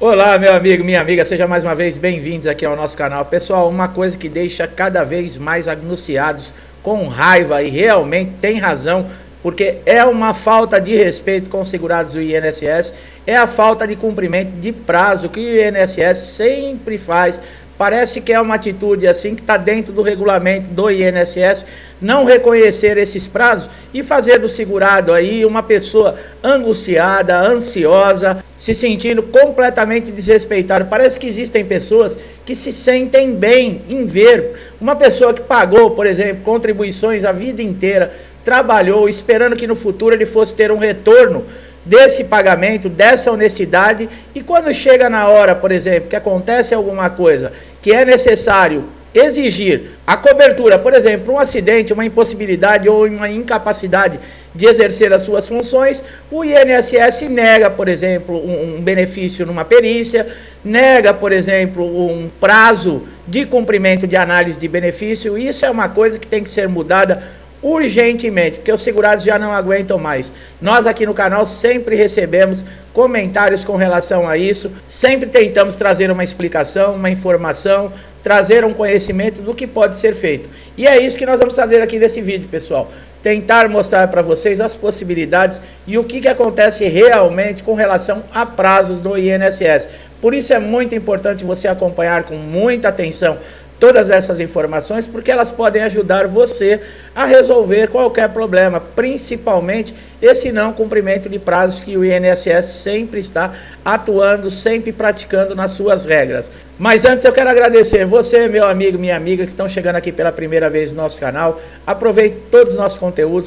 Olá, meu amigo, minha amiga, seja mais uma vez bem-vindos aqui ao nosso canal. Pessoal, uma coisa que deixa cada vez mais angustiados, com raiva, e realmente tem razão, porque é uma falta de respeito com os segurados do INSS, é a falta de cumprimento de prazo que o INSS sempre faz. Parece que é uma atitude assim que está dentro do regulamento do INSS, não reconhecer esses prazos e fazer do segurado aí uma pessoa angustiada, ansiosa, se sentindo completamente desrespeitado. Parece que existem pessoas que se sentem bem em ver uma pessoa que pagou, por exemplo, contribuições a vida inteira, trabalhou esperando que no futuro ele fosse ter um retorno desse pagamento, dessa honestidade, e quando chega na hora, por exemplo, que acontece alguma coisa que é necessário exigir a cobertura, por exemplo, um acidente, uma impossibilidade ou uma incapacidade de exercer as suas funções, o INSS nega, por exemplo, um benefício numa perícia, nega, por exemplo, um prazo de cumprimento de análise de benefício. Isso é uma coisa que tem que ser mudada urgentemente, porque os segurados já não aguentam mais. Nós aqui no canal sempre recebemos comentários com relação a isso, sempre tentamos trazer uma explicação, uma informação, trazer um conhecimento do que pode ser feito. E é isso que nós vamos fazer aqui nesse vídeo, pessoal. Tentar mostrar para vocês as possibilidades e o que acontece realmente com relação a prazos do INSS. Por isso é muito importante você acompanhar com muita atenção todas essas informações, porque elas podem ajudar você a resolver qualquer problema, principalmente esse não cumprimento de prazos que o INSS sempre está atuando, sempre praticando nas suas regras. Mas antes eu quero agradecer você, meu amigo, minha amiga, que estão chegando aqui pela primeira vez no nosso canal. Aproveite todos os nossos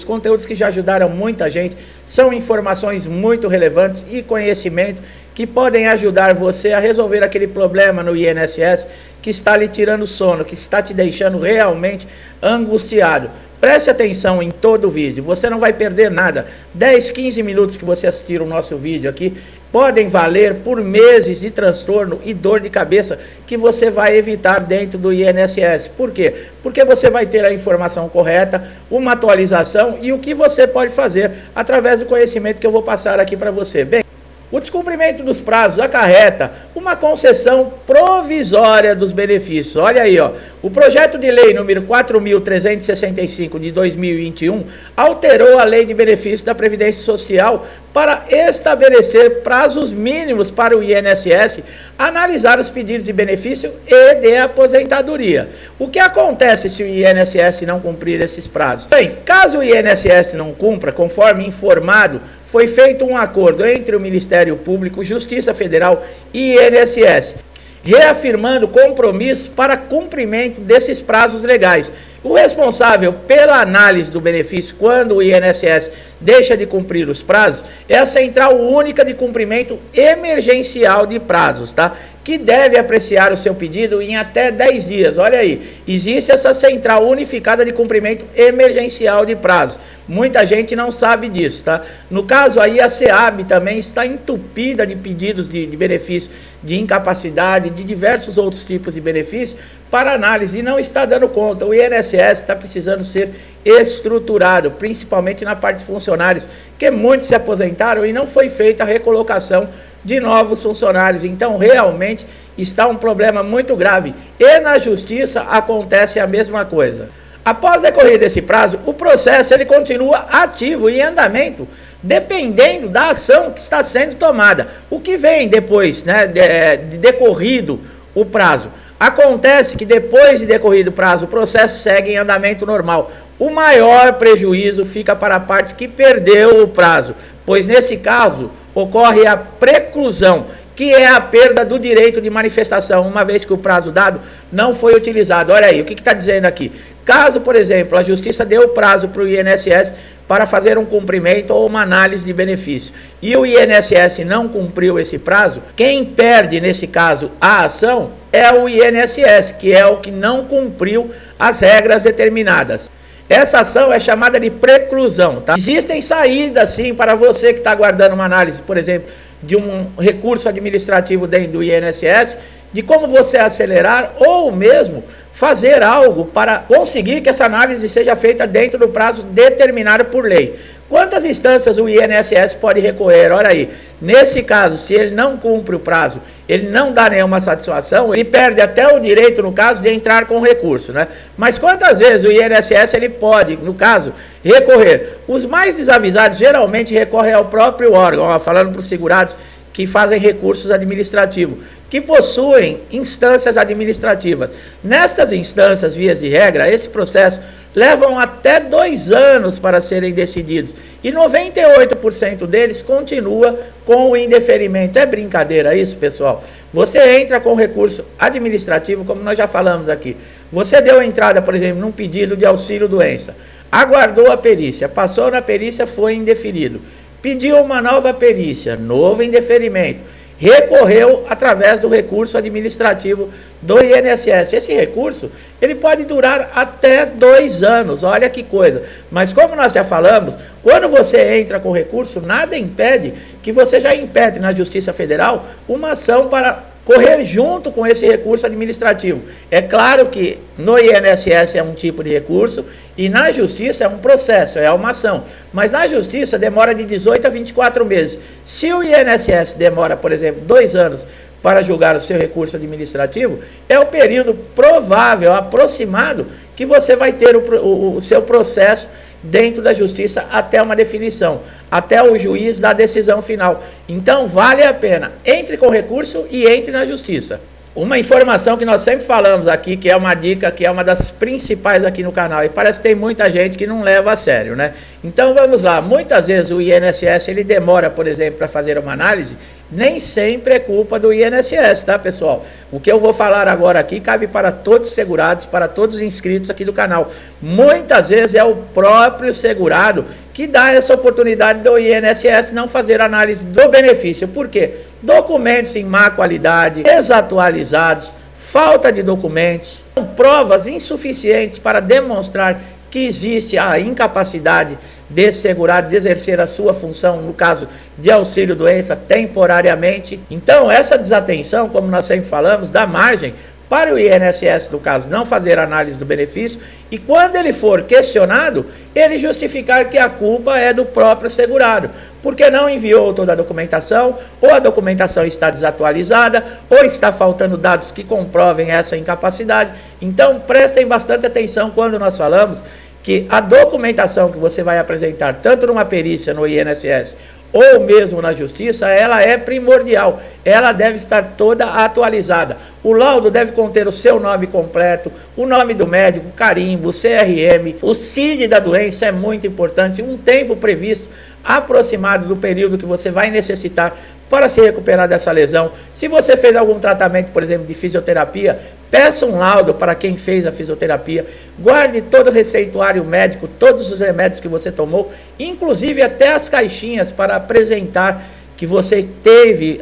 conteúdos que já ajudaram muita gente, são informações muito relevantes e conhecimento que podem ajudar você a resolver aquele problema no INSS que está lhe tirando sono, que está te deixando realmente angustiado. Preste atenção em todo o vídeo, você não vai perder nada. 10, 15 minutos que você assistir o nosso vídeo aqui podem valer por meses de transtorno e dor de cabeça que você vai evitar dentro do INSS. Por quê? Porque você vai ter a informação correta, uma atualização e o que você pode fazer através do conhecimento que eu vou passar aqui para você. Bem, o descumprimento dos prazos acarreta uma concessão provisória dos benefícios. Olha aí, ó. O projeto de lei número 4.365 de 2021 alterou a lei de benefícios da Previdência Social para estabelecer prazos mínimos para o INSS analisar os pedidos de benefício e de aposentadoria. O que acontece se o INSS não cumprir esses prazos? Bem, caso o INSS não cumpra, conforme informado, foi feito um acordo entre o Ministério Público, Justiça Federal e INSS, reafirmando compromisso para cumprimento desses prazos legais. O responsável pela análise do benefício quando o INSS deixa de cumprir os prazos é a Central Única de Cumprimento Emergencial de Prazos, tá? Que deve apreciar o seu pedido em até 10 dias. Olha aí, existe essa Central Unificada de Cumprimento Emergencial de Prazos. Muita gente não sabe disso, tá? No caso aí, a SEAB também está entupida de pedidos de benefício de incapacidade, de diversos outros tipos de benefícios para análise e não está dando conta. O INSS está precisando ser estruturado, principalmente na parte de funcionários, que muitos se aposentaram e não foi feita a recolocação de novos funcionários. Então realmente está um problema muito grave e na justiça acontece a mesma coisa. Após decorrer desse prazo, o processo ele continua ativo e em andamento, dependendo da ação que está sendo tomada. O que vem depois, né, de decorrido o prazo? Acontece que depois de decorrido o prazo, o processo segue em andamento normal. O maior prejuízo fica para a parte que perdeu o prazo, pois nesse caso ocorre a preclusão, que é a perda do direito de manifestação, uma vez que o prazo dado não foi utilizado. Olha aí, o que está dizendo aqui? Caso, por exemplo, a Justiça deu prazo para o INSS para fazer um cumprimento ou uma análise de benefício, e o INSS não cumpriu esse prazo, quem perde, nesse caso, a ação é o INSS, que é o que não cumpriu as regras determinadas. Essa ação é chamada de preclusão, tá? Existem saídas, sim, para você que está aguardando uma análise, por exemplo, de um recurso administrativo dentro do INSS, de como você acelerar ou mesmo fazer algo para conseguir que essa análise seja feita dentro do prazo determinado por lei. Quantas instâncias o INSS pode recorrer? Olha aí, nesse caso, se ele não cumpre o prazo, ele não dá nenhuma satisfação, ele perde até o direito, no caso, de entrar com recurso, né? Mas quantas vezes o INSS ele pode, no caso, recorrer? Os mais desavisados geralmente recorrem ao próprio órgão, ó, falando para os segurados que fazem recursos administrativos, que possuem instâncias administrativas. Nestas instâncias, vias de regra, esse processo levam até 2 anos para serem decididos. E 98% deles continua com o indeferimento. É brincadeira isso, pessoal? Você entra com recurso administrativo, como nós já falamos aqui. Você deu entrada, por exemplo, num pedido de auxílio-doença. Aguardou a perícia, passou na perícia, foi indeferido. Pediu uma nova perícia, novo indeferimento. Recorreu através do recurso administrativo do INSS. Esse recurso, ele pode durar até 2 anos, olha que coisa. Mas como nós já falamos, quando você entra com recurso, nada impede que você já impetre na Justiça Federal uma ação para correr junto com esse recurso administrativo. É claro que no INSS é um tipo de recurso e na Justiça é um processo, é uma ação. Mas na Justiça demora de 18 a 24 meses. Se o INSS demora, por exemplo, 2 anos para julgar o seu recurso administrativo, é o período provável, aproximado, que você vai ter o seu processo dentro da Justiça até uma definição, até o juiz dar a decisão final. Então vale a pena, entre com recurso e entre na Justiça. Uma informação que nós sempre falamos aqui, que é uma dica, que é uma das principais aqui no canal, e parece que tem muita gente que não leva a sério, né? Então vamos lá, muitas vezes o INSS ele demora, por exemplo, para fazer uma análise, nem sempre é culpa do INSS, tá, pessoal? O que eu vou falar agora aqui cabe para todos os segurados, para todos os inscritos aqui do canal. Muitas vezes é o próprio segurado que dá essa oportunidade do INSS não fazer análise do benefício. Por quê? Documentos em má qualidade, desatualizados, falta de documentos, provas insuficientes para demonstrar que existe a incapacidade desse segurado de exercer a sua função, no caso de auxílio-doença, temporariamente. Então, essa desatenção, como nós sempre falamos, dá margem para o INSS, no caso, não fazer análise do benefício e quando ele for questionado, ele justificar que a culpa é do próprio segurado, porque não enviou toda a documentação, ou a documentação está desatualizada, ou está faltando dados que comprovem essa incapacidade. Então, prestem bastante atenção quando nós falamos que a documentação que você vai apresentar, tanto numa perícia no INSS, ou mesmo na Justiça, ela é primordial, ela deve estar toda atualizada. O laudo deve conter o seu nome completo, o nome do médico, carimbo, o CRM, o CID da doença é muito importante, um tempo previsto aproximado do período que você vai necessitar para se recuperar dessa lesão. Se você fez algum tratamento, por exemplo, de fisioterapia, peça um laudo para quem fez a fisioterapia, guarde todo o receituário médico, todos os remédios que você tomou, inclusive até as caixinhas para apresentar que você teve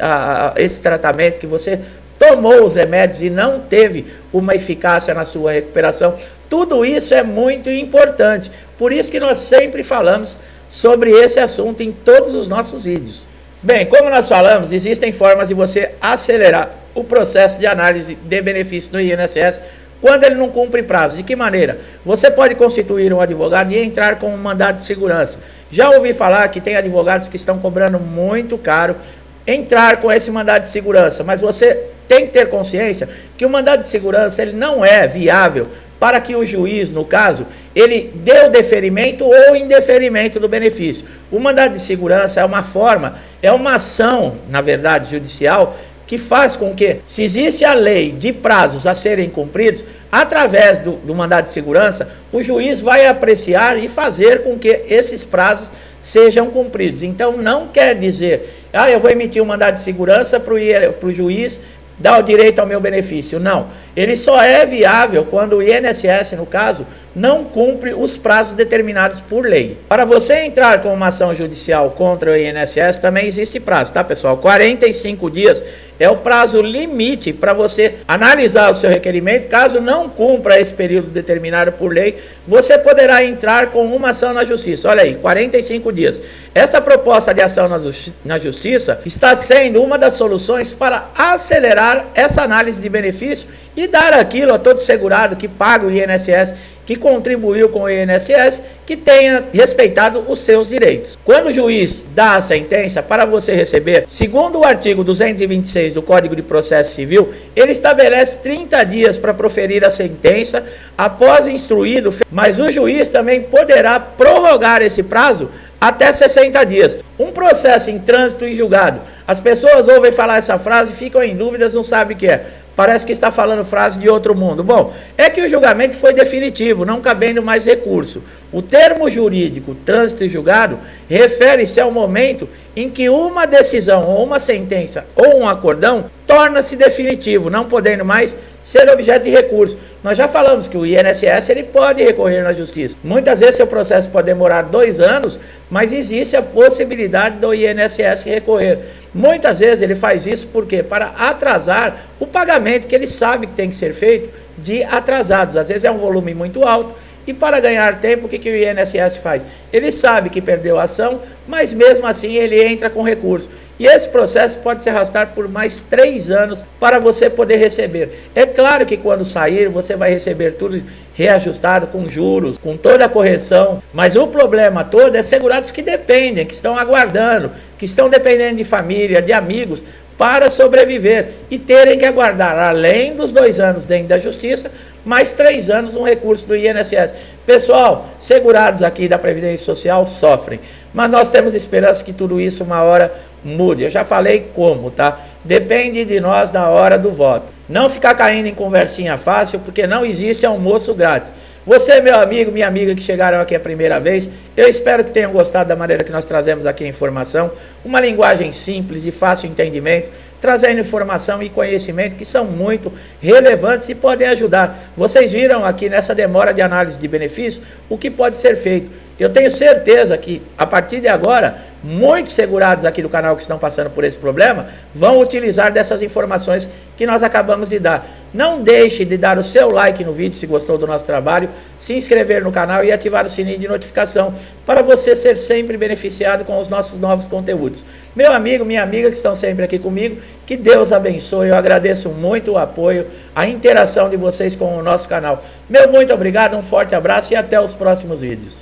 esse tratamento, que você tomou os remédios e não teve uma eficácia na sua recuperação. Tudo isso é muito importante, por isso que nós sempre falamos sobre esse assunto em todos os nossos vídeos. Bem, como nós falamos, existem formas de você acelerar o processo de análise de benefício do INSS quando ele não cumpre prazo. De que maneira? Você pode constituir um advogado e entrar com um mandado de segurança. Já ouvi falar que tem advogados que estão cobrando muito caro entrar com esse mandado de segurança, mas você tem que ter consciência que o mandado de segurança ele não é viável para que o juiz, no caso, ele dê o deferimento ou indeferimento do benefício. O mandado de segurança é uma forma, é uma ação, na verdade, judicial, que faz com que, se existe a lei de prazos a serem cumpridos, através do mandado de segurança, o juiz vai apreciar e fazer com que esses prazos sejam cumpridos. Então, não quer dizer, eu vou emitir um mandado de segurança para o juiz dar o direito ao meu benefício. Não, ele só é viável quando o INSS, no caso, não cumpre os prazos determinados por lei. Para você entrar com uma ação judicial contra o INSS, também existe prazo, tá, pessoal? 45 dias é o prazo limite para você analisar o seu requerimento. Caso não cumpra esse período determinado por lei, você poderá entrar com uma ação na Justiça. Olha aí, 45 dias. Essa proposta de ação na Justiça está sendo uma das soluções para acelerar essa análise de benefício e dar aquilo a todo segurado que paga o INSS, que contribuiu com o INSS, que tenha respeitado os seus direitos. Quando o juiz dá a sentença para você receber, segundo o artigo 226 do Código de Processo Civil, ele estabelece 30 dias para proferir a sentença após instruído, mas o juiz também poderá prorrogar esse prazo até 60 dias. Um processo em trânsito e julgado. As pessoas ouvem falar essa frase, ficam em dúvidas, não sabem o que é. Parece que está falando frase de outro mundo. Bom, é que o julgamento foi definitivo, não cabendo mais recurso. O termo jurídico, trânsito e julgado, refere-se ao momento em que uma decisão, ou uma sentença, ou um acordão, torna-se definitivo, não podendo mais ser objeto de recurso. Nós já falamos que o INSS ele pode recorrer na justiça. Muitas vezes seu processo pode demorar 2 anos, mas existe a possibilidade do INSS recorrer. Muitas vezes ele faz isso porque para atrasar o pagamento que ele sabe que tem que ser feito de atrasados. Às vezes é um volume muito alto. E para ganhar tempo, o que o INSS faz? Ele sabe que perdeu a ação, mas mesmo assim ele entra com recurso. E esse processo pode se arrastar por mais 3 anos para você poder receber. É claro que quando sair, você vai receber tudo reajustado com juros, com toda a correção. Mas o problema todo é segurados que dependem, que estão aguardando, que estão dependendo de família, de amigos, para sobreviver e terem que aguardar, além dos 2 anos dentro da justiça, mais 3 anos um recurso do INSS. Pessoal, segurados aqui da Previdência Social sofrem, mas nós temos esperança que tudo isso uma hora mude. Eu já falei como, tá? Depende de nós na hora do voto. Não ficar caindo em conversinha fácil, porque não existe almoço grátis. Você, meu amigo, minha amiga que chegaram aqui a primeira vez, eu espero que tenham gostado da maneira que nós trazemos aqui a informação, uma linguagem simples e fácil entendimento, trazendo informação e conhecimento que são muito relevantes e podem ajudar. Vocês viram aqui nessa demora de análise de benefícios o que pode ser feito. Eu tenho certeza que, a partir de agora, muitos segurados aqui do canal que estão passando por esse problema vão utilizar dessas informações que nós acabamos de dar. Não deixe de dar o seu like no vídeo se gostou do nosso trabalho, se inscrever no canal e ativar o sininho de notificação para você ser sempre beneficiado com os nossos novos conteúdos. Meu amigo, minha amiga que estão sempre aqui comigo, que Deus abençoe. Eu agradeço muito o apoio, a interação de vocês com o nosso canal. Meu muito obrigado, um forte abraço e até os próximos vídeos.